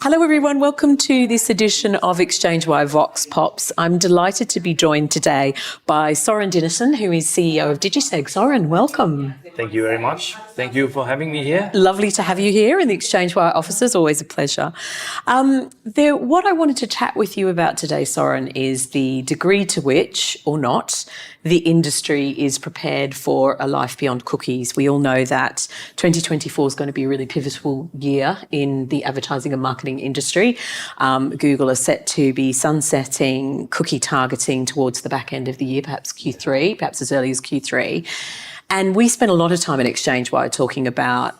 Hello everyone, welcome to this edition of ExchangeWire VoxPops. I'm delighted to be joined today by Søren Dinesen, who is CEO of Digiseg. Søren, welcome. Thank you very much. Thank you for having me here. Lovely to have you here in the ExchangeWire offices, always a pleasure. What I wanted to chat with you about today, Søren, is the degree to which, or not, the industry is prepared for a life beyond cookies. We all know that 2024 is going to be a really pivotal year in the advertising and marketing industry. Google is set to be sunsetting cookie targeting towards the back end of the year, perhaps Q3, perhaps as early as Q3. And we spent a lot of time at ExchangeWire talking about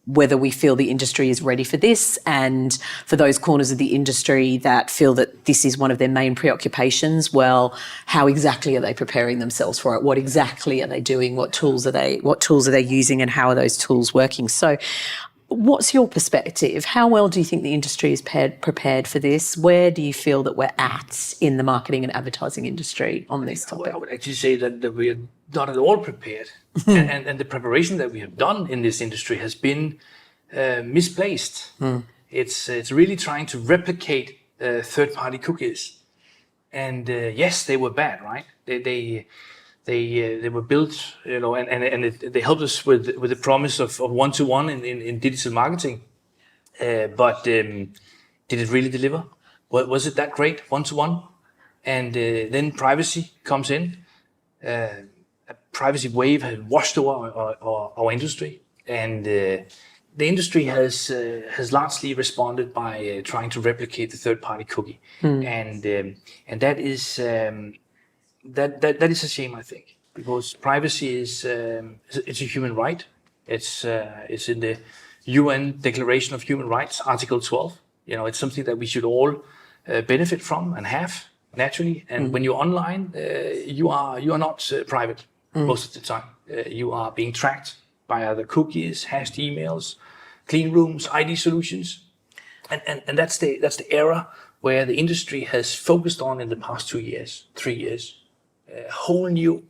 whether we feel the industry is ready for this, and for those corners of the industry that feel that this is one of their main preoccupations, well, how exactly are they preparing themselves for it? What exactly are they doing? What tools are they using, and how are those tools working? So what's your perspective? How well do you think the industry is prepared for this? Where do you feel that we're at in the marketing and advertising industry on this topic? I would actually say that we are not at all prepared. and the preparation that we have done in this industry has been misplaced. It's really trying to replicate third-party cookies. And yes, they were bad, right? They were built, and they helped us with the promise of one-to-one in digital marketing. But did it really deliver? Was it that great, one-to-one? And then privacy comes in. A privacy wave has washed over our industry, and the industry has largely responded by trying to replicate the third-party cookie, and that is a shame, I think, because privacy is it's a human right. It's in the UN Declaration of Human Rights, Article 12. It's something that we should all benefit from and have naturally. And when you're online, you are not private. Most of the time, you are being tracked by either cookies, hashed emails, clean rooms, ID solutions, and that's the era where the industry has focused on in the past 2 years, 3 years. A whole new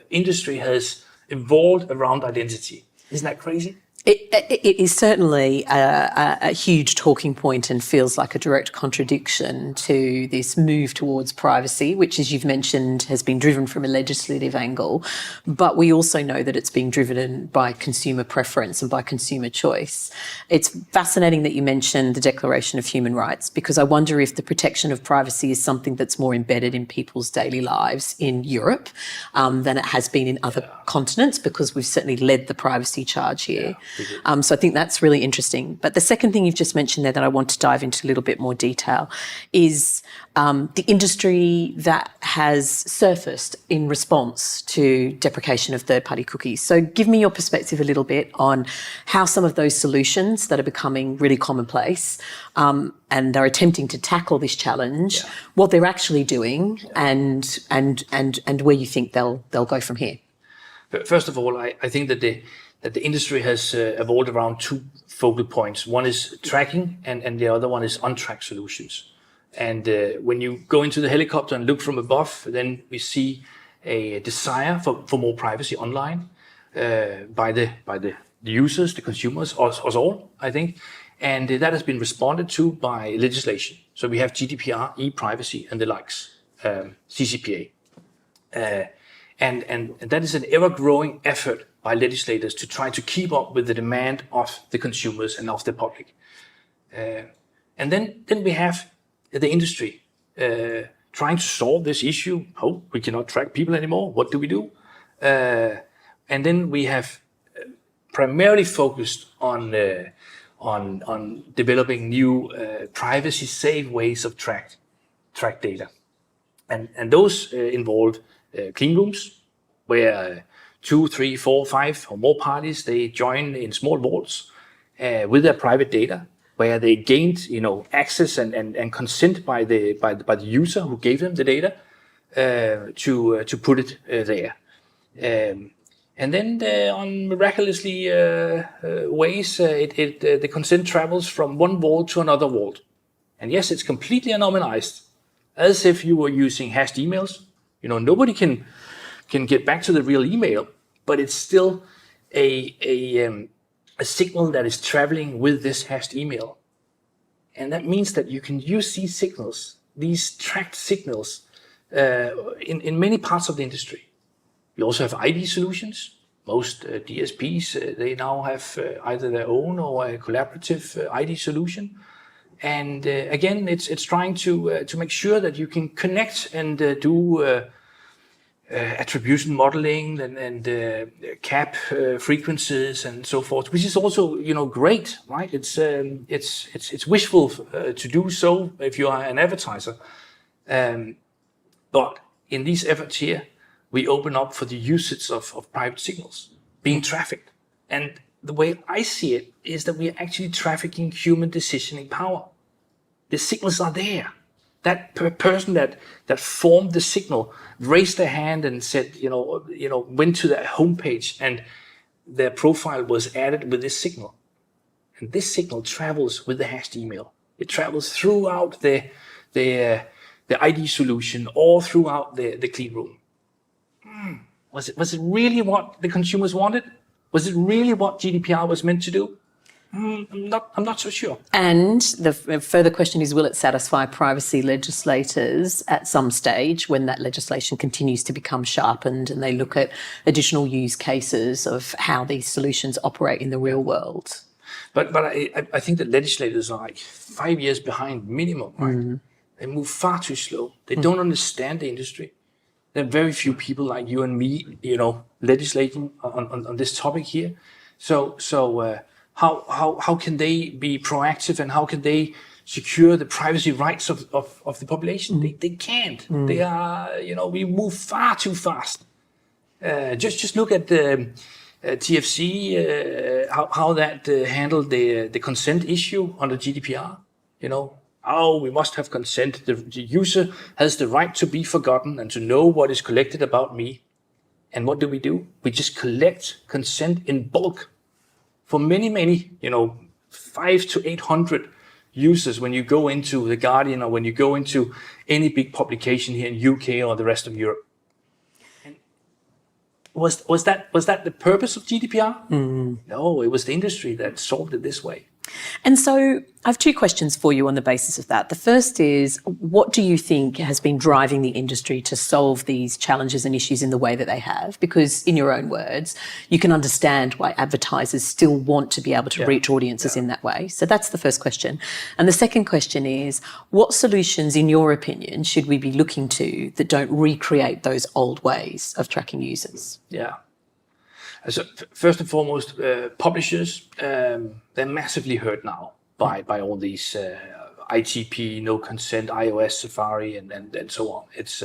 industry has evolved around identity. Isn't that crazy? It is certainly a huge talking point and feels like a direct contradiction to this move towards privacy, which, as you've mentioned, has been driven from a legislative angle. But we also know that it's being driven by consumer preference and by consumer choice. It's fascinating that you mentioned the Declaration of Human Rights, because I wonder if the protection of privacy is something that's more embedded in people's daily lives in Europe than it has been in other continents, because we've certainly led the privacy charge here. So I think that's really interesting. But the second thing you've just mentioned there that I want to dive into a little bit more detail is the industry that has surfaced in response to deprecation of third-party cookies. So give me your perspective a little bit on how some of those solutions that are becoming really commonplace and are attempting to tackle this challenge, what they're actually doing, and where you think they'll go from here. First of all, I think that the industry has evolved around two focal points. One is tracking, and the other one is untracked solutions. And when you go into the helicopter and look from above, then we see a desire for more privacy online by the users, the consumers, us all, I think. And that has been responded to by legislation. So we have GDPR, e-privacy, and the likes, CCPA. And that is an ever-growing effort by legislators to try to keep up with the demand of the consumers and of the public. And then we have the industry trying to solve this issue. Oh, we cannot track people anymore. What do we do? And then we have primarily focused on developing new privacy-safe ways of track data. And those involved clean rooms, where 2, 3, 4, 5 or more parties, they join in small vaults with their private data, where they gained access and consent by the user who gave them the data to put it there. And then on miraculously ways, the consent travels from one vault to another vault. And yes, it's completely anonymized, as if you were using hashed emails. Nobody can get back to the real email, but it's still a signal that is traveling with this hashed email. And that means that you can use these signals, these tracked signals, in many parts of the industry. We also have ID solutions. Most DSPs, they now have either their own or a collaborative ID solution. And again, it's trying to make sure that you can connect and do attribution modeling and cap frequencies and so forth, which is also great, right? It's wishful to do so if you are an advertiser, but in these efforts here, we open up for the usage of private signals being trafficked. And the way I see it is that we are actually trafficking human decisioning power. The signals are there. That person that formed the signal raised their hand and said, went to their homepage and their profile was added with this signal. And this signal travels with the hashed email. It travels throughout the ID solution or throughout the clean room. Was it really what the consumers wanted? Was it really what GDPR was meant to do? I'm not so sure. And the further question is, will it satisfy privacy legislators at some stage when that legislation continues to become sharpened and they look at additional use cases of how these solutions operate in the real world? But I think that legislators are like 5 years behind minimum, right? They move far too slow. They don't understand the industry. There are very few people like you and me, legislating on this topic here. So how can they be proactive and how can they secure the privacy rights of the population? They can't. They are, we move far too fast. Just look at the TFC, how that handled the consent issue under GDPR. We must have consent. The user has the right to be forgotten and to know what is collected about me. And what do? We just collect consent in bulk for many, 500 to 800 users when you go into The Guardian or when you go into any big publication here in UK or the rest of Europe. And was that the purpose of GDPR? No, it was the industry that solved it this way. And so I have two questions for you on the basis of that. The first is, what do you think has been driving the industry to solve these challenges and issues in the way that they have? Because in your own words, you can understand why advertisers still want to be able to reach audiences in that way. So that's the first question. And the second question is, what solutions, in your opinion, should we be looking to that don't recreate those old ways of tracking users? Yeah. So first and foremost, publishers, they're massively hurt now by all these ITP, no consent, iOS, Safari, and so on. It's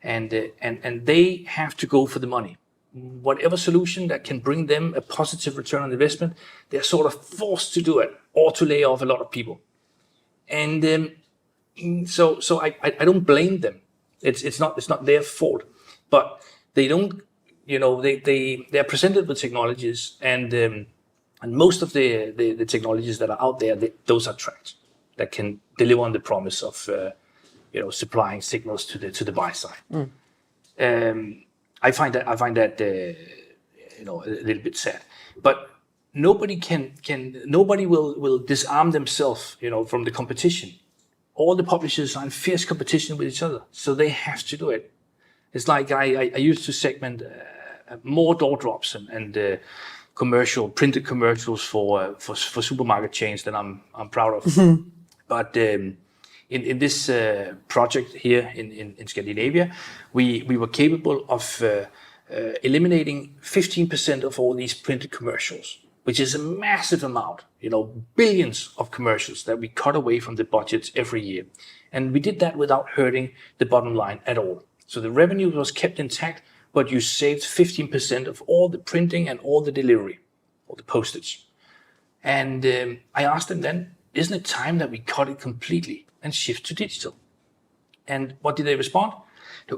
and they have to go for the money. Whatever solution that can bring them a positive return on investment, they're sort of forced to do it or to lay off a lot of people. And so I don't blame them. It's not their fault, but they don't. They're presented with technologies, and most of the technologies that are out there, those are tracked, that can deliver on the promise of supplying signals to the buy side. I find that a little bit sad, but nobody will disarm themselves from the competition. All the publishers are in fierce competition with each other, so they have to do it. It's like I used to segment more door drops and printed commercials for supermarket chains that I'm proud of. But in this project here in Scandinavia, we were capable of eliminating 15% of all these printed commercials, which is a massive amount, billions of commercials that we cut away from the budgets every year. And we did that without hurting the bottom line at all. So the revenue was kept intact, but you saved 15% of all the printing and all the delivery, all the postage. And I asked them then, isn't it time that we cut it completely and shift to digital? And what did they respond?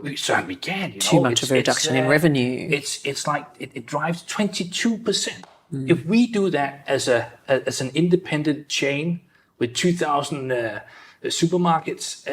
We certainly can. Too much of a reduction in revenue. It's like it drives 22%. If we do that as an independent chain with 2,000 supermarkets,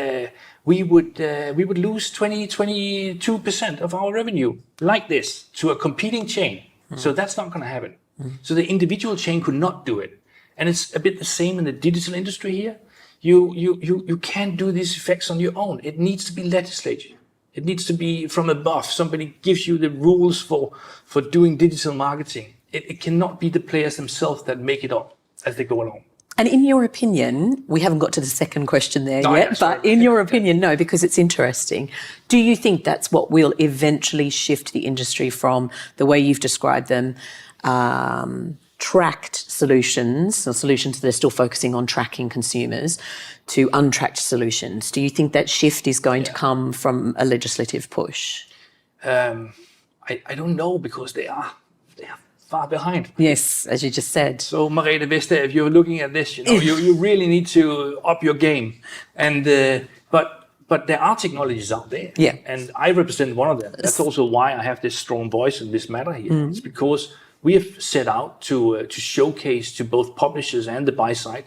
we would lose 22% of our revenue like this to a competing chain. So that's not going to happen. So the individual chain could not do it. And it's a bit the same in the digital industry here. you can't do these effects on your own. It needs to be legislated. It needs to be from above. Somebody gives you the rules for doing digital marketing. It cannot be the players themselves that make it up as they go along. And in your opinion, we haven't got to the second question there yet, yeah, but in your opinion, no, because it's interesting. Do you think that's what will eventually shift the industry from the way you've described them, tracked solutions, or solutions that are still focusing on tracking consumers, to untracked solutions? Do you think that shift is going to come from a legislative push? I don't know, because they are far behind. Yes, as you just said. So Merete Vestager, if you're looking at this, you really need to up your game. And but there are technologies out there, and I represent one of them. That's also why I have this strong voice in this matter here. It's because we have set out to showcase to both publishers and the buy side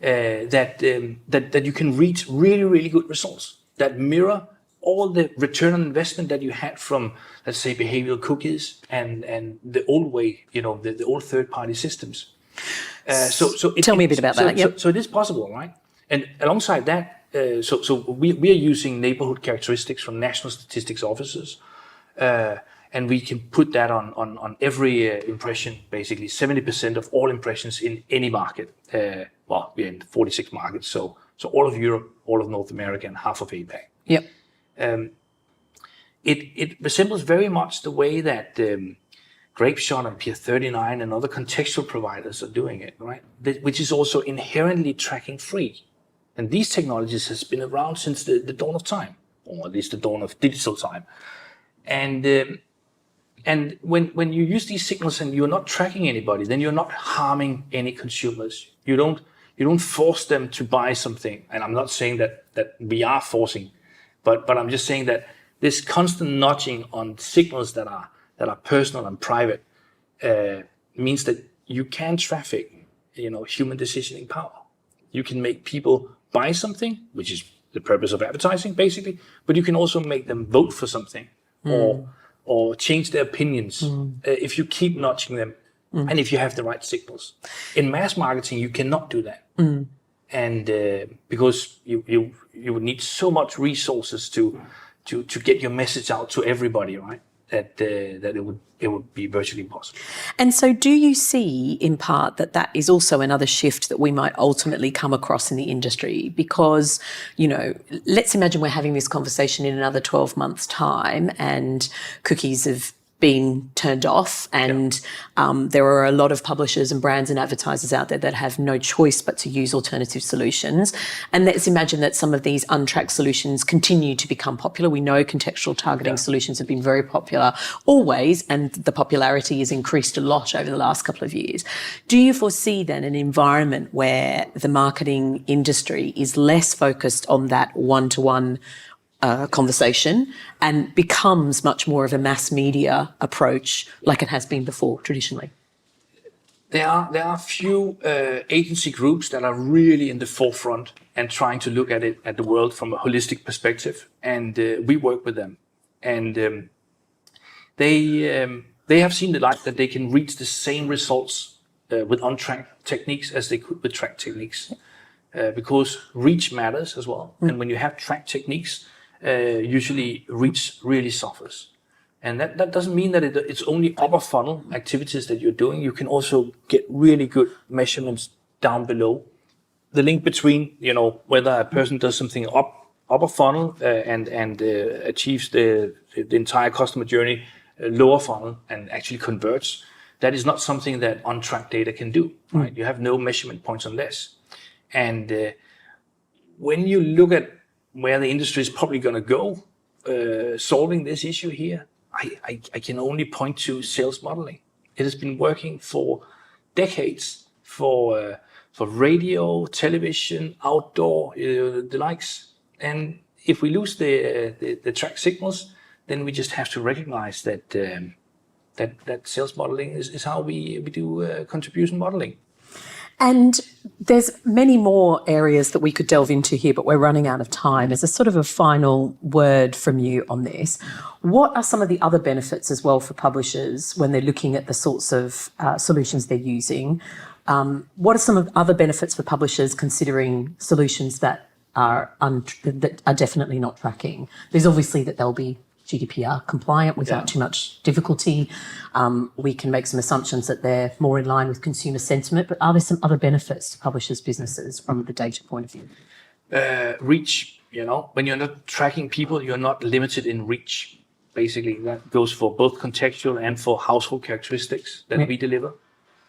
that you can reach really good results that mirror all the return on investment that you had from, let's say, behavioral cookies and the old way, the old third-party systems. Tell me a bit about that. So it is possible, right? And alongside that, so we are using neighborhood characteristics from national statistics offices, and we can put that on every impression. Basically, 70% of all impressions in any market. Well, we're in 46 markets, so all of Europe, all of North America, and half of APAC. Yep. It resembles very much the way that GrapeShot and Pier 39 and other contextual providers are doing it, right? Which is also inherently tracking free. And these technologies has been around since the dawn of time, or at least the dawn of digital time. And when you use these signals and you're not tracking anybody, then you're not harming any consumers. You don't force them to buy something. And I'm not saying that we are forcing. But I'm just saying that this constant nudging on signals that are personal and private means that you can traffic, human decisioning power. You can make people buy something, which is the purpose of advertising, basically. But you can also make them vote for something or change their opinions if you keep nudging them and if you have the right signals. In mass marketing, you cannot do that. And because you would need so much resources to get your message out to everybody, right? That it would be virtually impossible. And so, do you see, in part, that is also another shift that we might ultimately come across in the industry? Because, let's imagine we're having this conversation in another 12 months' time, and cookies have been turned off, and there are a lot of publishers and brands and advertisers out there that have no choice but to use alternative solutions. And let's imagine that some of these untracked solutions continue to become popular. We know contextual targeting solutions have been very popular always, and the popularity has increased a lot over the last couple of years. Do you foresee then an environment where the marketing industry is less focused on that one-to-one conversation and becomes much more of a mass media approach like it has been before traditionally? There are a few agency groups that are really in the forefront and trying to look at the world from a holistic perspective, and we work with them. And they have seen the light that they can reach the same results with untracked techniques as they could with tracked techniques, because reach matters as well. And when you have tracked techniques, usually reach really suffers. And that doesn't mean that it's only upper funnel activities that you're doing. You can also get really good measurements down below. The link between, whether a person does something upper funnel and achieves the entire customer journey lower funnel and actually converts, that is not something that untracked data can do, right? You have no measurement points on this. And when you look at where the industry is probably going to go, solving this issue here, I can only point to sales modeling. It has been working for decades for radio, television, outdoor, the likes. And if we lose the track signals, then we just have to recognize that that sales modeling is how we do contribution modeling. And there's many more areas that we could delve into here, but we're running out of time. As a sort of a final word from you on this, what are some of the other benefits as well for publishers when they're looking at the sorts of solutions they're using? What are some of other benefits for publishers considering solutions that are definitely not tracking? There's obviously that they'll be GDPR compliant without too much difficulty. We can make some assumptions that they're more in line with consumer sentiment, but are there some other benefits to publishers' businesses from the data point of view? Reach, when you're not tracking people, you're not limited in reach. Basically, that goes for both contextual and for household characteristics that we deliver.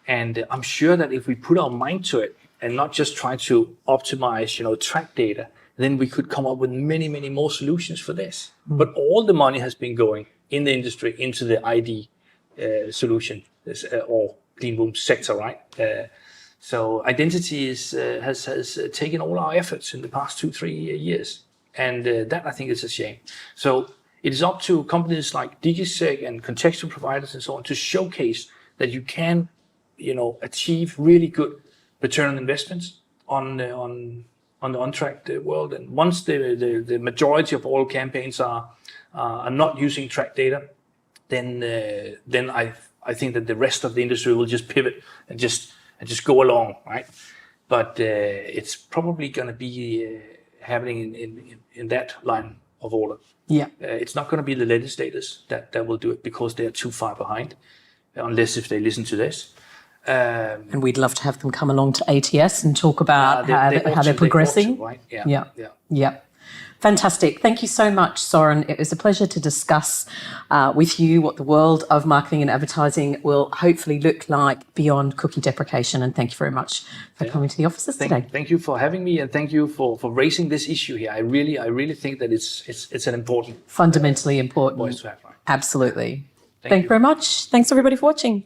And I'm sure that if we put our mind to it and not just try to optimize, track data, then we could come up with many, many more solutions for this. But all the money has been going in the industry into the ID solution or clean room sector, right? So identity has taken all our efforts in the past 2-3 years. And that I think is a shame. So it is up to companies like Digiseg and contextual providers and so on to showcase that you can achieve really good return on investments on the untracked world. And once the majority of all campaigns are not using tracked data, then I think that the rest of the industry will just pivot and just go along, right? But it's probably going to be happening in that line of order. Yeah, it's not going to be the legislators that will do it because they are too far behind, unless if they listen to this. And we'd love to have them come along to ATS and talk about how they're progressing. Right? Yeah. Fantastic. Thank you so much, Søren. It was a pleasure to discuss with you what the world of marketing and advertising will hopefully look like beyond cookie deprecation. And thank you very much for coming to the offices today. Thank you for having me, and thank you for raising this issue here. I really think that it's an important, fundamentally important voice to have. Right? Absolutely. Thank you very much. Thanks everybody for watching.